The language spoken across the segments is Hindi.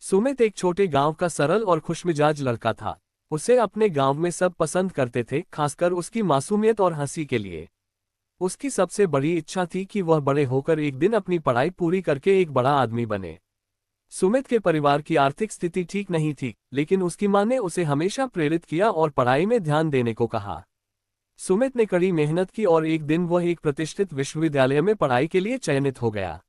सुमित एक छोटे गांव का सरल और खुशमिजाज लड़का था। उसे अपने गांव में सब पसंद करते थे, खासकर उसकी मासूमियत और हंसी के लिए। उसकी सबसे बड़ी इच्छा थी कि वह बड़े होकर एक दिन अपनी पढ़ाई पूरी करके एक बड़ा आदमी बने। सुमित के परिवार की आर्थिक स्थिति ठीक नहीं थी, लेकिन उसकी मां ने उसे हमेशा प्रेरित किया और पढ़ाई में ध्यान देने को कहा। सुमित ने कड़ी मेहनत की और एक दिन वह एक प्रतिष्ठित विश्वविद्यालय में पढ़ाई के लिए चयनित हो गया।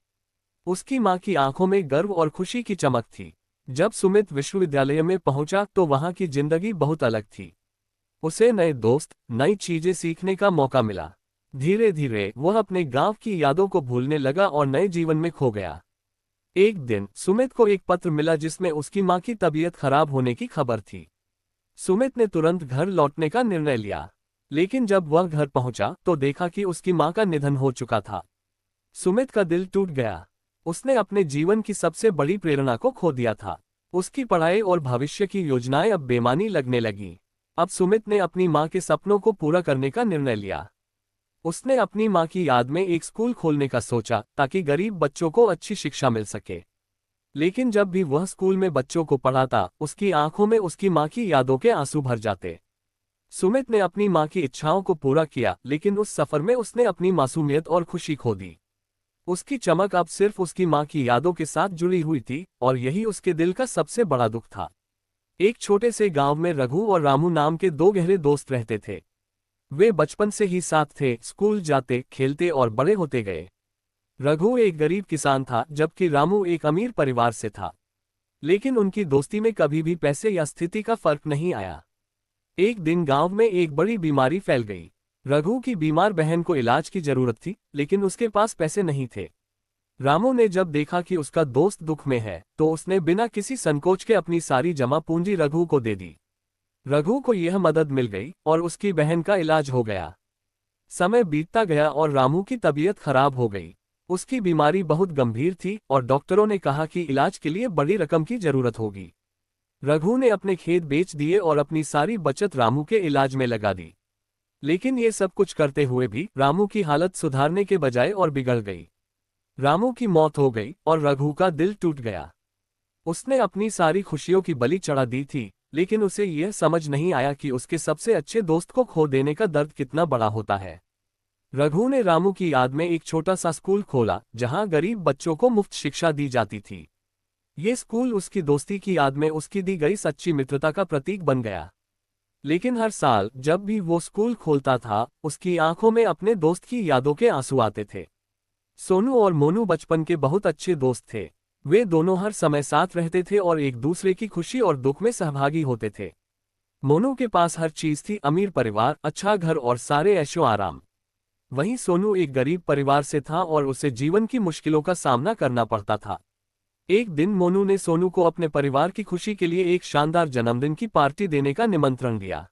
उसकी मां की आंखों में गर्व और खुशी की चमक थी। जब सुमित विश्वविद्यालय में पहुंचा तो वहां की जिंदगी बहुत अलग थी। उसे नए दोस्त, नई चीजें सीखने का मौका मिला। धीरे धीरे वह अपने गांव की यादों को भूलने लगा और नए जीवन में खो गया। एक दिन सुमित को एक पत्र मिला जिसमें उसकी मां की तबीयत खराब होने की खबर थी। सुमित ने तुरंत घर लौटने का निर्णय लिया, लेकिन जब वह घर पहुंचा तो देखा कि उसकी मां का निधन हो चुका था। सुमित का दिल टूट गया। उसने अपने जीवन की सबसे बड़ी प्रेरणा को खो दिया था। उसकी पढ़ाई और भविष्य की योजनाएं अब बेमानी लगने लगीं। अब सुमित ने अपनी मां के सपनों को पूरा करने का निर्णय लिया। उसने अपनी मां की याद में एक स्कूल खोलने का सोचा ताकि गरीब बच्चों को अच्छी शिक्षा मिल सके। लेकिन जब भी वह स्कूल में बच्चों को पढ़ाता, उसकी आंखों में उसकी मां की यादों के आंसू भर जाते। सुमित ने अपनी मां की इच्छाओं को पूरा किया, लेकिन उस सफर में उसने अपनी मासूमियत और खुशी खो दी। उसकी चमक अब सिर्फ उसकी मां की यादों के साथ जुड़ी हुई थी, और यही उसके दिल का सबसे बड़ा दुख था। एक छोटे से गांव में रघु और रामू नाम के दो गहरे दोस्त रहते थे। वे बचपन से ही साथ थे, स्कूल जाते, खेलते और बड़े होते गए। रघु एक गरीब किसान था, जबकि रामू एक अमीर परिवार से था। लेकिन उनकी दोस्ती में कभी भी पैसे या स्थिति का फर्क नहीं आया। एक दिन गांव में एक बड़ी बीमारी फैल गई। रघु की बीमार बहन को इलाज की जरूरत थी, लेकिन उसके पास पैसे नहीं थे। रामू ने जब देखा कि उसका दोस्त दुख में है, तो उसने बिना किसी संकोच के अपनी सारी जमा पूंजी रघु को दे दी। रघु को यह मदद मिल गई और उसकी बहन का इलाज हो गया। समय बीतता गया और रामू की तबीयत खराब हो गई। उसकी बीमारी बहुत गंभीर थी और डॉक्टरों ने कहा कि इलाज के लिए बड़ी रकम की जरूरत होगी। रघु ने अपने खेत बेच दिए और अपनी सारी बचत रामू के इलाज में लगा दी। लेकिन ये सब कुछ करते हुए भी रामू की हालत सुधारने के बजाय और बिगड़ गई। रामू की मौत हो गई और रघु का दिल टूट गया। उसने अपनी सारी खुशियों की बलि चढ़ा दी थी, लेकिन उसे यह समझ नहीं आया कि उसके सबसे अच्छे दोस्त को खो देने का दर्द कितना बड़ा होता है। रघु ने रामू की याद में एक छोटा सा स्कूल खोला, जहां गरीब बच्चों को मुफ्त शिक्षा दी जाती थी। ये स्कूल उसकी दोस्ती की याद में उसकी दी गई सच्ची मित्रता का प्रतीक बन गया। लेकिन हर साल जब भी वो स्कूल खोलता था, उसकी आंखों में अपने दोस्त की यादों के आंसू आते थे। सोनू और मोनू बचपन के बहुत अच्छे दोस्त थे। वे दोनों हर समय साथ रहते थे और एक दूसरे की खुशी और दुख में सहभागी होते थे। मोनू के पास हर चीज थी, अमीर परिवार, अच्छा घर और सारे ऐशो आराम। वहीं सोनू एक गरीब परिवार से था और उसे जीवन की मुश्किलों का सामना करना पड़ता था। एक दिन मोनू ने सोनू को अपने परिवार की खुशी के लिए एक शानदार जन्मदिन की पार्टी देने का निमंत्रण दिया।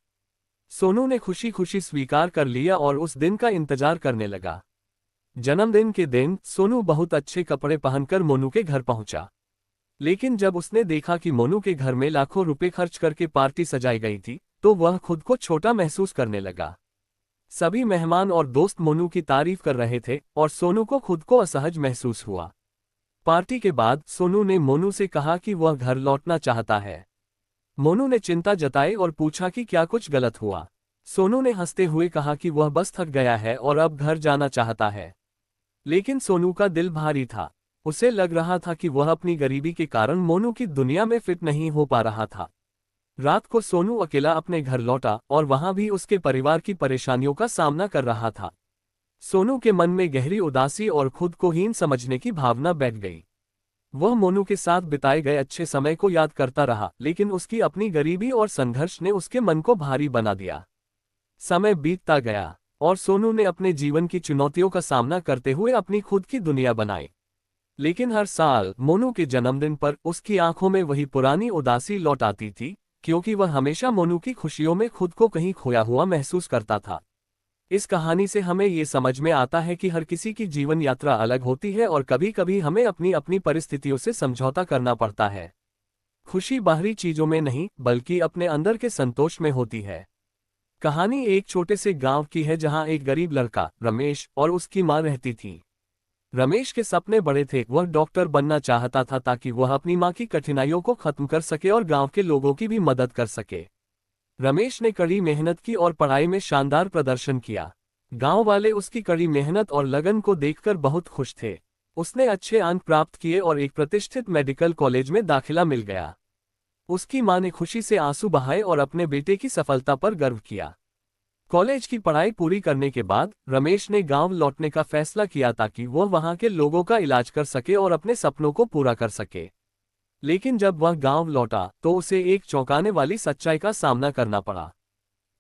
सोनू ने खुशी खुशी स्वीकार कर लिया और उस दिन का इंतजार करने लगा। जन्मदिन के दिन सोनू बहुत अच्छे कपड़े पहनकर मोनू के घर पहुंचा। लेकिन जब उसने देखा कि मोनू के घर में लाखों रुपए खर्च करके पार्टी सजाई गई थी, तो वह खुद को छोटा महसूस करने लगा। सभी मेहमान और दोस्त मोनू की तारीफ कर रहे थे और सोनू को खुद को असहज महसूस हुआ। पार्टी के बाद सोनू ने मोनू से कहा कि वह घर लौटना चाहता है। मोनू ने चिंता जताई और पूछा कि क्या कुछ गलत हुआ। सोनू ने हंसते हुए कहा कि वह बस थक गया है और अब घर जाना चाहता है। लेकिन सोनू का दिल भारी था। उसे लग रहा था कि वह अपनी गरीबी के कारण मोनू की दुनिया में फिट नहीं हो पा रहा था। रात को सोनू अकेला अपने घर लौटा और वहां भी उसके परिवार की परेशानियों का सामना कर रहा था। सोनू के मन में गहरी उदासी और खुद को हीन समझने की भावना बैठ गई। वह मोनू के साथ बिताए गए अच्छे समय को याद करता रहा, लेकिन उसकी अपनी गरीबी और संघर्ष ने उसके मन को भारी बना दिया। समय बीतता गया और सोनू ने अपने जीवन की चुनौतियों का सामना करते हुए अपनी खुद की दुनिया बनाई। लेकिन हर साल मोनू के जन्मदिन पर उसकी आंखों में वही पुरानी उदासी लौट आती थी, क्योंकि वह हमेशा मोनू की खुशियों में खुद को कहीं खोया हुआ महसूस करता था। इस कहानी से हमें ये समझ में आता है कि हर किसी की जीवन यात्रा अलग होती है और कभी कभी हमें अपनी अपनी परिस्थितियों से समझौता करना पड़ता है। खुशी बाहरी चीजों में नहीं, बल्कि अपने अंदर के संतोष में होती है। कहानी एक छोटे से गांव की है, जहां एक गरीब लड़का रमेश और उसकी मां रहती थी। रमेश के सपने बड़े थे, वह डॉक्टर बनना चाहता था ताकि वह अपनी मां की कठिनाइयों को खत्म कर सके और गांव के लोगों की भी मदद कर सके। रमेश ने कड़ी मेहनत की और पढ़ाई में शानदार प्रदर्शन किया। गांव वाले उसकी कड़ी मेहनत और लगन को देखकर बहुत खुश थे। उसने अच्छे अंक प्राप्त किए और एक प्रतिष्ठित मेडिकल कॉलेज में दाखिला मिल गया। उसकी मां ने खुशी से आंसू बहाए और अपने बेटे की सफलता पर गर्व किया। कॉलेज की पढ़ाई पूरी करने के बाद रमेश ने गांव लौटने का फैसला किया ताकि वह वहां के लोगों का इलाज कर सके और अपने सपनों को पूरा कर सके। लेकिन जब वह गांव लौटा तो उसे एक चौंकाने वाली सच्चाई का सामना करना पड़ा।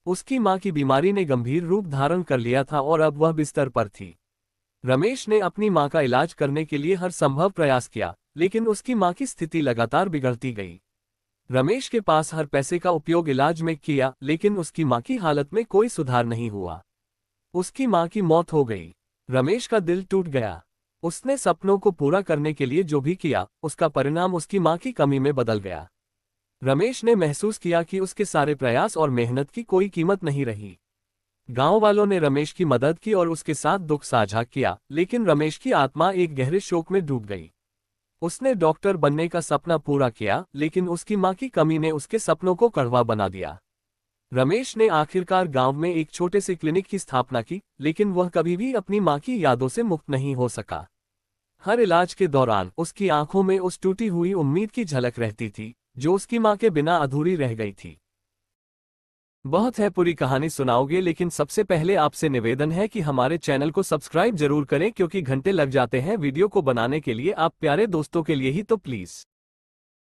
उसकी मां की बीमारी ने गंभीर रूप धारण कर लिया था और अब वह बिस्तर पर थी। रमेश ने अपनी मां का इलाज करने के लिए हर संभव प्रयास किया, लेकिन उसकी मां की स्थिति लगातार बिगड़ती गई। रमेश के पास हर पैसे का उपयोग इलाज में किया, लेकिन उसकी मां की हालत में कोई सुधार नहीं हुआ। उसकी मां की मौत हो गई। रमेश का दिल टूट गया। उसने सपनों को पूरा करने के लिए जो भी किया, उसका परिणाम उसकी मां की कमी में बदल गया। रमेश ने महसूस किया कि उसके सारे प्रयास और मेहनत की कोई कीमत नहीं रही। गांव वालों ने रमेश की मदद की और उसके साथ दुख साझा किया, लेकिन रमेश की आत्मा एक गहरे शोक में डूब गई। उसने डॉक्टर बनने का सपना पूरा किया, लेकिन उसकी मां की कमी ने उसके सपनों को कड़वा बना दिया। रमेश ने आखिरकार गांव में एक छोटे से क्लिनिक की स्थापना की, लेकिन वह कभी भी अपनी मां की यादों से मुक्त नहीं हो सका। हर इलाज के दौरान उसकी आंखों में उस टूटी हुई उम्मीद की झलक रहती थी, जो उसकी मां के बिना अधूरी रह गई थी। बहुत है, पूरी कहानी सुनाओगे, लेकिन सबसे पहले आपसे निवेदन है कि हमारे चैनल को सब्सक्राइब जरूर करें, क्योंकि घंटे लग जाते हैं वीडियो को बनाने के लिए, आप प्यारे दोस्तों के लिए ही तो प्लीज।